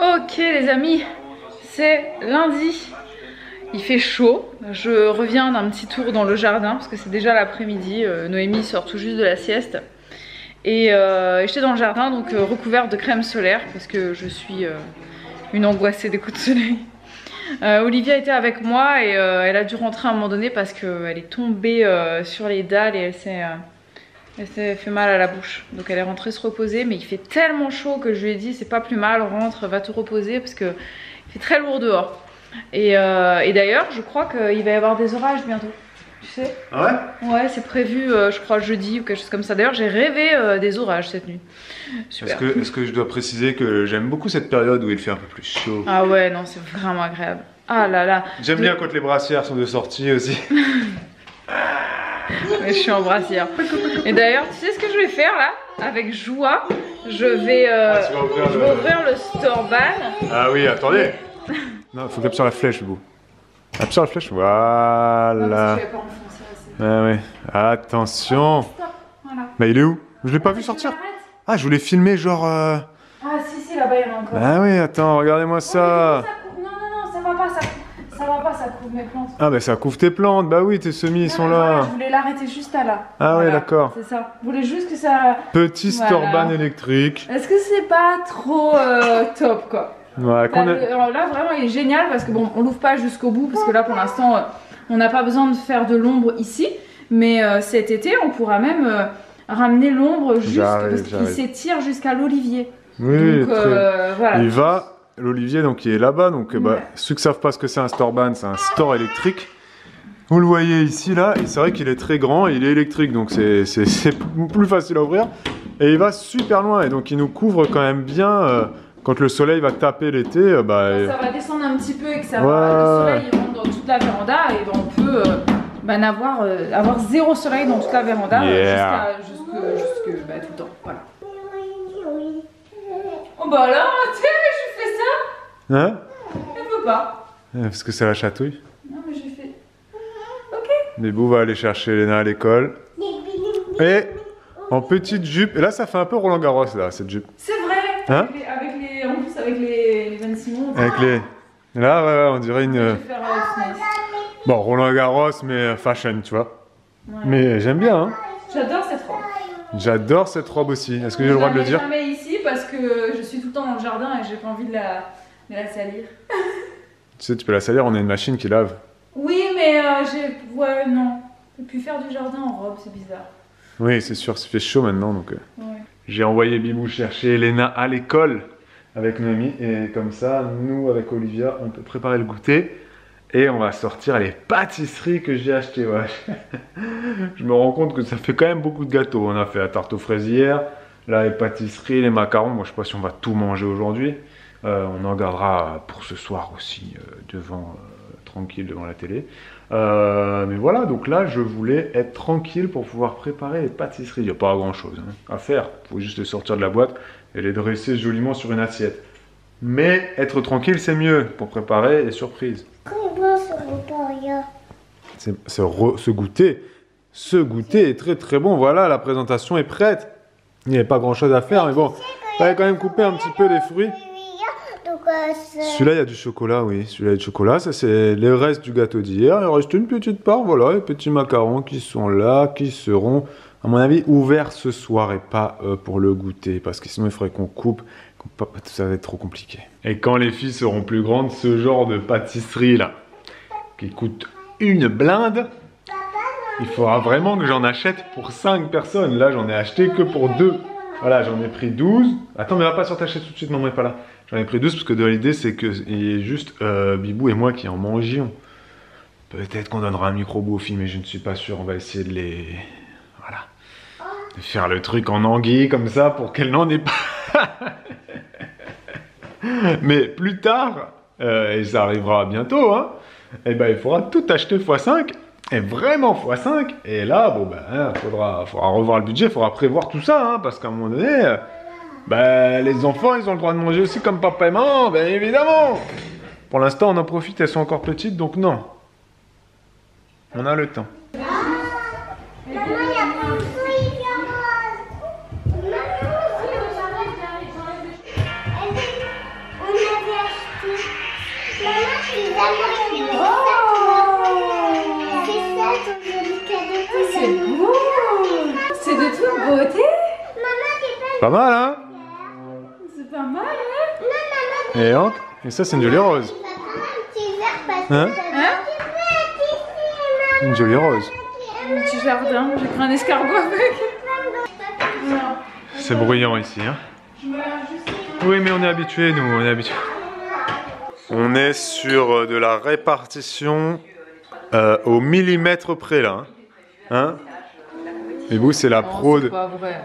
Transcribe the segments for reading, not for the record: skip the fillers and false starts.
Ok les amis, c'est lundi, il fait chaud, je reviens d'un petit tour dans le jardin parce que c'est déjà l'après-midi, Noémie sort tout juste de la sieste et j'étais dans le jardin donc recouverte de crème solaire parce que je suis une angoissée des coups de soleil. Olivia était avec moi et elle a dû rentrer à un moment donné parce qu'elle est tombée sur les dalles et elle s'est fait mal à la bouche. Donc elle est rentrée se reposer, mais il fait tellement chaud que je lui ai dit c'est pas plus mal, rentre, va te reposer parce que il fait très lourd dehors. Et d'ailleurs je crois qu'il va y avoir des orages bientôt. Tu sais? Ah ouais? Ouais, c'est prévu je crois jeudi ou quelque chose comme ça. D'ailleurs j'ai rêvé des orages cette nuit. Super. Est-ce que je dois préciser que j'aime beaucoup cette période où il fait un peu plus chaud? Ah ouais, non, c'est vraiment agréable. Ah là là. J'aime bien quand les brassières sont de sortie aussi. Mais je suis en brassière. Et d'ailleurs, tu sais ce que je vais faire là? Avec joie, je vais ouvrir le store ban. Ah oui, attendez. Non, faut appuyer sur la flèche, vous. Appuie sur la flèche, voilà. Ah ouais, attention. Voilà. Bah il est où? Je l'ai pas vu sortir. Ah, je voulais filmer genre... Ah si, là-bas il y en a encore. Ah oui, attends, regardez-moi ça. Non, ça va pas, ça couvre mes plantes. Ah bah ça couvre tes plantes, bah oui, tes semis ils sont là. Voilà, je voulais l'arrêter juste à là. Ah voilà, ouais, d'accord. C'est ça, je voulais juste que ça... Petit store ban électrique. Est-ce que c'est pas trop top quoi? Ouais, Alors là vraiment il est génial parce que bon, on l'ouvre pas jusqu'au bout parce que là pour l'instant on n'a pas besoin de faire de l'ombre ici. Mais cet été on pourra même ramener l'ombre parce qu'il s'étire jusqu'à l'olivier. Oui, donc voilà. Il va... L'olivier donc qui est là-bas, donc bah, ceux qui savent pas ce que c'est un store ban, c'est un store électrique. Vous le voyez ici là, et c'est vrai qu'il est très grand, et il est électrique donc c'est plus facile à ouvrir. Et il va super loin et donc il nous couvre quand même bien quand le soleil va taper l'été. Bah, ça va descendre un petit peu et que ça va, le soleil il rentre dans toute la véranda et ben, on peut avoir zéro soleil dans toute la véranda jusque bah, tout le temps. Voilà. Oh bah là, tu sais, je fais ça. Hein? Elle veut pas. Parce que c'est la chatouille. Non mais j'ai fait... Ok. Bibou va aller chercher Léna à l'école. Et en petite jupe. Et là ça fait un peu Roland Garros là, cette jupe. C'est vrai. Hein? En plus avec les Van Simon. Avec les... Là ouais, on dirait une... Je vais faire bon, Roland Garros mais fashion, tu vois. Ouais. Mais j'aime bien hein. J'adore cette robe. J'adore cette robe aussi. Est-ce que j'ai le droit de le dire? Je la mets ici parce que je suis tout le temps dans le jardin et j'ai pas envie de la salir. Tu sais, tu peux la salir, on a une machine qui lave. Oui, mais ouais, non. Je peux plus faire du jardin en robe, c'est bizarre. Oui, c'est sûr, ça fait chaud maintenant donc. Ouais. J'ai envoyé Bibou chercher Elena à l'école avec Noémie et comme ça, nous avec Olivia, on peut préparer le goûter. Et on va sortir les pâtisseries que j'ai achetées. Ouais. Je me rends compte que ça fait quand même beaucoup de gâteaux. On a fait la tarte aux fraises hier, là les pâtisseries, les macarons. Moi je sais pas si on va tout manger aujourd'hui. On en gardera pour ce soir aussi tranquille devant la télé. Mais voilà, donc là je voulais être tranquille pour pouvoir préparer les pâtisseries. Il n'y a pas grand chose à faire. Il faut juste les sortir de la boîte et les dresser joliment sur une assiette. Mais être tranquille c'est mieux pour préparer les surprises. Ce goûter est très très bon. Voilà, la présentation est prête. Il n'y avait pas grand chose à faire, mais bon, il fallait quand même couper un petit peu les fruits. Celui-là, il y a du chocolat, oui. Celui-là, il y a du chocolat. Ça, c'est les restes du gâteau d'hier. Il reste une petite part, voilà, les petits macarons qui sont là, qui seront, à mon avis, ouverts ce soir et pas pour le goûter. Parce que sinon, il faudrait qu'on coupe. Ça va être trop compliqué. Et quand les filles seront plus grandes, ce genre de pâtisserie là, qui coûte une blinde, il faudra vraiment que j'en achète pour 5 personnes. Là, j'en ai acheté que pour 2. Voilà, j'en ai pris 12. Attends, mais va pas sur ta chaise tout de suite, maman est pas là. J'en ai pris 12 parce que dans l'idée, c'est que il y ait juste Bibou et moi qui en mangions. Peut-être qu'on donnera un micro-bout aux filles, mais je ne suis pas sûr. On va essayer de les... Voilà. De faire le truc en anguille comme ça pour qu'elles n'en aient pas. Mais plus tard, et ça arrivera bientôt, hein, et ben il faudra tout acheter x5, et vraiment x5, et là, bon ben, faudra revoir le budget, il faudra prévoir tout ça, hein, parce qu'à un moment donné, ben, les enfants, ils ont le droit de manger aussi comme papa et maman, bien évidemment. Pour l'instant, on en profite, elles sont encore petites, donc non. On a le temps. C'est beau. C'est de toute beauté. Pas mal, hein? C'est pas mal, hein? Et ça, c'est une jolie rose. Hein? Une jolie rose. Un petit jardin, j'ai pris un escargot avec. C'est bruyant ici, hein? Oui, mais on est habitués, nous, on est habitués. On est sur de la répartition au millimètre près, là. Hein? Bibou, c'est la pro de... pas vrai.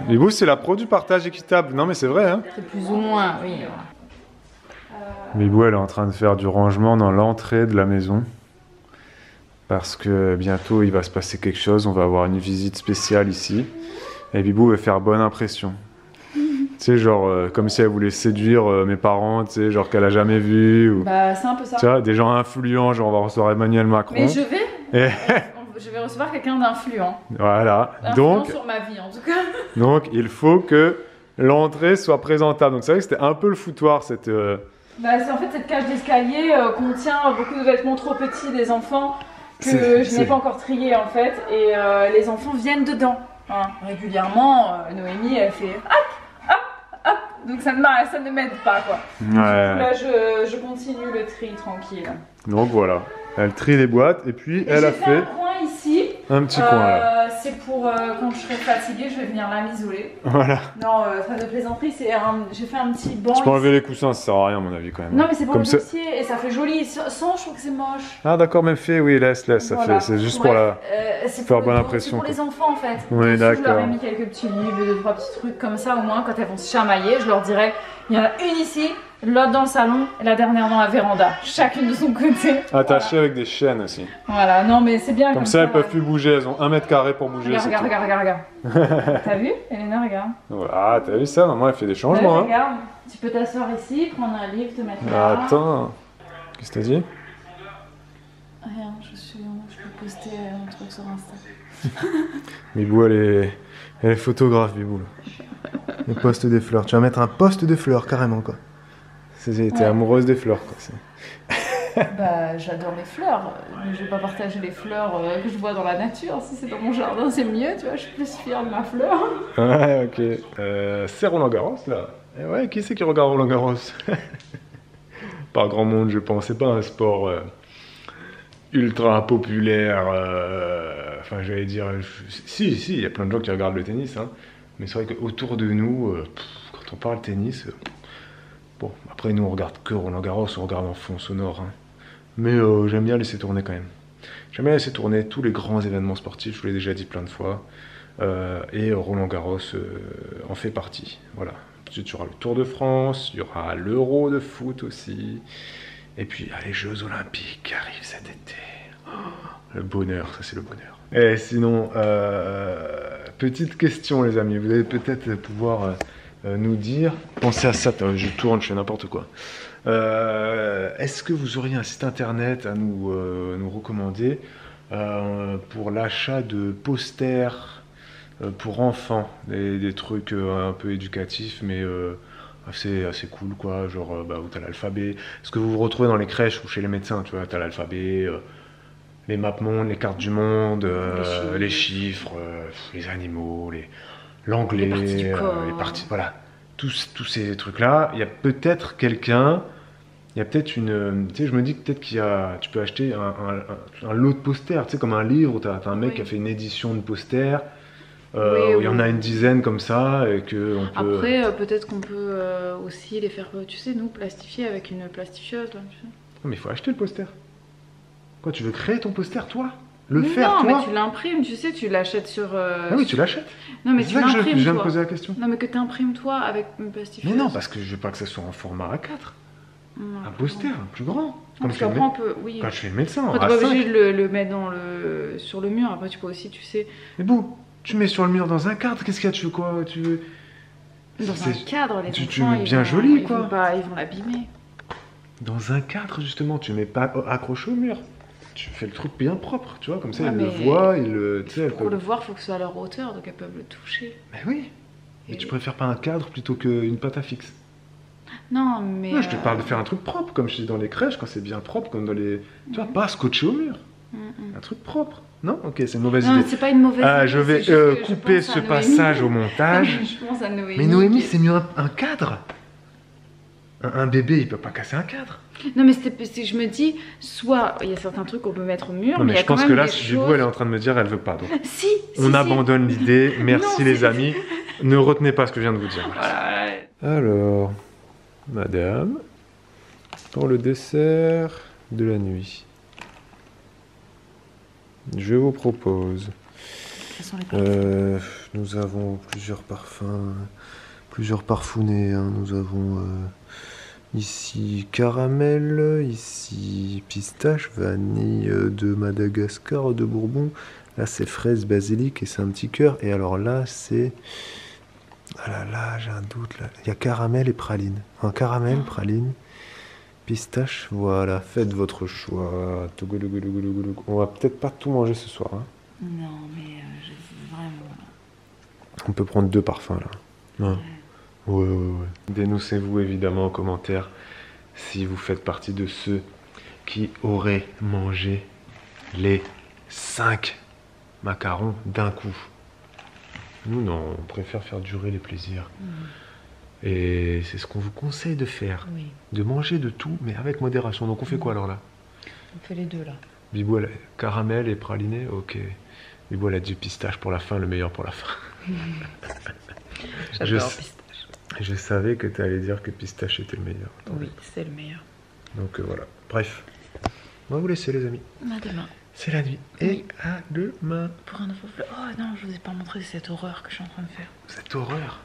Bibou, c'est la pro du partage équitable. Non, mais c'est vrai, hein? C'est plus ou moins, oui. Bibou, elle est en train de faire du rangement dans l'entrée de la maison. Parce que bientôt, il va se passer quelque chose. On va avoir une visite spéciale ici. Et Bibou veut faire bonne impression. Tu sais, genre, comme si elle voulait séduire mes parents, tu sais, genre qu'elle a jamais vu. Ou... Bah, c'est un peu ça. Tu vois, des gens influents, genre on va recevoir Emmanuel Macron. Mais je vais. Et... Je vais recevoir quelqu'un d'influent. Voilà. Influent Donc, sur ma vie, en tout cas. donc, il faut que l'entrée soit présentable. Donc, c'est vrai que c'était un peu le foutoir, cette... Bah, c'est en fait cette cage d'escalier contient beaucoup de vêtements trop petits des enfants que je n'ai pas encore triés, en fait. Et les enfants viennent dedans. Hein. Régulièrement, Noémie, elle fait hop, hop, hop. Donc ça ne m'aide pas, quoi. Ouais. Du coup, là, je continue le tri tranquille. Donc, voilà. Elle trie les boîtes et puis elle a fait un coin ici. un petit coin là. C'est pour quand je serai fatiguée, je vais venir là m'isoler. Voilà. Non, fin de plaisanterie, j'ai fait un petit banc. Tu peux ici. enlever les coussins, ça sert à rien à mon avis quand même. Non, mais c'est pour comme le ça... dossier et ça fait joli. Sans, je trouve que c'est moche. Ah d'accord, même fait, oui, laisse, ça Voilà. fait, c'est juste pour la... faire bonne impression. C'est pour les enfants en fait. Oui, Dessous, je leur ai d'accord. mis quelques petits livres, 2-3 petits trucs comme ça, au moins quand elles vont se chamailler, je leur dirai il y en a une ici, l'autre dans le salon et la dernière dans la véranda. Chacune de son côté. Attachées avec des chaînes aussi. Voilà, non mais c'est bien. Comme ça, elles peuvent plus bouger, elles ont 1 mètre carré pour bouger. Regarde. T'as vu, Elena, regarde. Ah, t'as vu ça? Maman, elle fait des changements. Ouais, regarde, tu peux t'asseoir ici, prendre un livre, te mettre là. Attends, qu'est-ce que t'as dit? Rien, je peux poster un truc sur Insta. Bibou, elle est photographe, Bibou. Elle poste des fleurs. Tu vas mettre un poste de fleurs, carrément, quoi. T'es amoureuse des fleurs, quoi. Bah, j'adore les fleurs, mais je vais pas partager les fleurs que je vois dans la nature. Si c'est dans mon jardin, c'est mieux, tu vois, je suis plus fière de ma fleur. Ouais, ok. C'est Roland Garros, là. Et ouais, qui c'est qui regarde Roland Garros? Pas grand monde, je pense. C'est pas un sport ultra populaire. Enfin, j'allais dire... Si, il y a plein de gens qui regardent le tennis, hein. Mais c'est vrai qu'autour de nous, quand on parle tennis... Bon, après, nous, on regarde que Roland Garros, on regarde en fond sonore, hein. Mais j'aime bien laisser tourner quand même. J'aime bien laisser tourner tous les grands événements sportifs, je vous l'ai déjà dit plein de fois. Et Roland Garros en fait partie. Voilà. Ensuite, il y aura le Tour de France, il y aura l'Euro de foot aussi. Et puis, les Jeux Olympiques qui arrivent cet été. Oh, le bonheur, ça c'est le bonheur. Et sinon, petite question les amis, vous allez peut-être pouvoir nous dire... Pensez à ça, je tourne, je fais n'importe quoi. Est-ce que vous auriez un site internet à nous recommander pour l'achat de posters pour enfants, des trucs un peu éducatifs mais assez cool quoi, genre où t'as l'alphabet, ce que vous retrouvez dans les crèches ou chez les médecins, tu vois, t'as l'alphabet, les maps-mondes, les cartes du monde, les chiffres, les animaux, l'anglais, les parties, voilà, tous ces trucs là. Il y a peut-être quelqu'un. Il y a peut-être une... Tu sais, je me dis que peut-être tu peux acheter un lot de posters, tu sais, comme un livre où t'as un mec qui a fait une édition de posters, où il y en a une dizaine comme ça, et que on peut... Après, peut-être qu'on peut aussi les faire, tu sais, nous, plastifier avec une plastifieuse, là, tu sais. Non, mais il faut acheter le poster. Quoi, tu veux créer ton poster, toi? Non, toi? mais tu l'imprimes, tu sais, tu l'achètes sur... Ah oui, tu l'achètes. Non, mais c'est tu ça que l'imprimes, je viens de poser la question. Non, mais que tu imprimes, toi, avec une plastifieuse. Mais non, parce que je veux pas que ça soit en format A4. Un poster, un plus grand. Comme parce qu'après, on peut... Oui. Quand je fais le médecin, Après, t'es pas obligé de le mettre sur le mur. Après, tu peux aussi, tu sais... Mais bon, tu mets sur le mur dans un cadre, qu'est-ce qu'il y a? Tu veux quoi? Dans un cadre, les tu enfants, mets bien joli, quoi. Ils vont l'abîmer. Dans un cadre, justement, tu mets pas accroché au mur. Tu fais le truc bien propre, tu vois, comme ça, Ouais, elles le voient, Pour le voir, il faut que ce soit à leur hauteur, donc elles peuvent le toucher. Mais oui. Mais tu préfères pas un cadre plutôt qu'une pâte à fixe? Non, mais... Non, je te parle de faire un truc propre, comme je dis dans les crèches, quand c'est bien propre, comme dans les... Tu vois, pas scotché au mur. Un truc propre. Non? Ok, c'est une mauvaise Non, idée. c'est pas une mauvaise idée. Je vais couper ce passage au montage. Je pense à Noémie. Mais Noémie, c'est mieux un cadre. Un bébé, il peut pas casser un cadre. Non, mais je me dis, soit il y a certains trucs qu'on peut mettre au mur, Non, mais il y a je quand pense même que là, des du choses... coup, elle est en train de me dire, elle veut pas. Donc. Si, On abandonne l'idée. Merci Non, les amis. Ne retenez pas ce que je viens de vous dire. Voilà. Alors, madame, pour le dessert de la nuit, je vous propose... nous avons plusieurs parfums, plusieurs parfumés. Hein. Nous avons ici caramel, ici pistache, vanille de Madagascar, de Bourbon. Là c'est fraise, basilic et c'est un petit cœur. Et alors là c'est... Ah là là, j'ai un doute là. Il y a caramel et praline. Un caramel, praline, pistache, voilà. Faites votre choix. On va peut-être pas tout manger ce soir. Hein. Non, mais vraiment... On peut prendre 2 parfums là. Hein. Ouais. Dénoncez-vous évidemment en commentaire si vous faites partie de ceux qui auraient mangé les 5 macarons d'un coup. Nous non, on préfère faire durer les plaisirs. Et c'est ce qu'on vous conseille de faire. Oui. De manger de tout, mais avec modération. Donc on fait quoi alors là? On fait les deux là. Bibou, elle a caramel et praliné? Ok. Bibou, elle a du pistache pour la fin, le meilleur pour la fin. J'adore pistache. Je savais que tu allais dire que pistache était le meilleur. Oui, c'est le meilleur. Donc voilà. Bref. On va vous laisser les amis. À demain. C'est la nuit. Et à demain. Pour un nouveau vlog. Oh non, je vous ai pas montré cette horreur que je suis en train de faire. Cette horreur.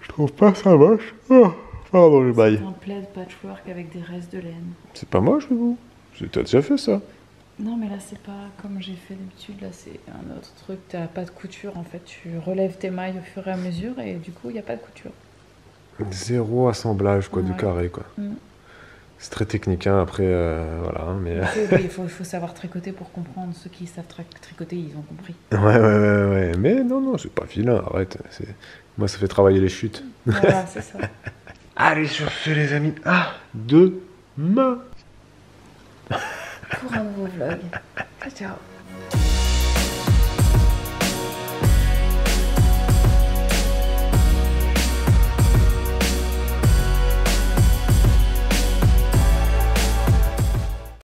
Je trouve pas ça moche. Oh, pardon, le bail. C'est un plaid patchwork avec des restes de laine. C'est pas moche, vous? T'as déjà fait ça? Non, mais là, c'est pas comme j'ai fait d'habitude. Là, c'est un autre truc. T'as pas de couture. En fait, tu relèves tes mailles au fur et à mesure et du coup, il n'y a pas de couture. Zéro assemblage, quoi, du Ouais. carré, quoi. C'est très technique, hein, après, voilà, hein, mais... Il faut savoir tricoter pour comprendre. Ceux qui savent tricoter, ils ont compris. Ouais. Mais non, c'est pas vilain, arrête. Moi, ça fait travailler les chutes. Voilà, c'est ça. Allez, sur ce, les amis, à demain. Pour un nouveau vlog. Ciao.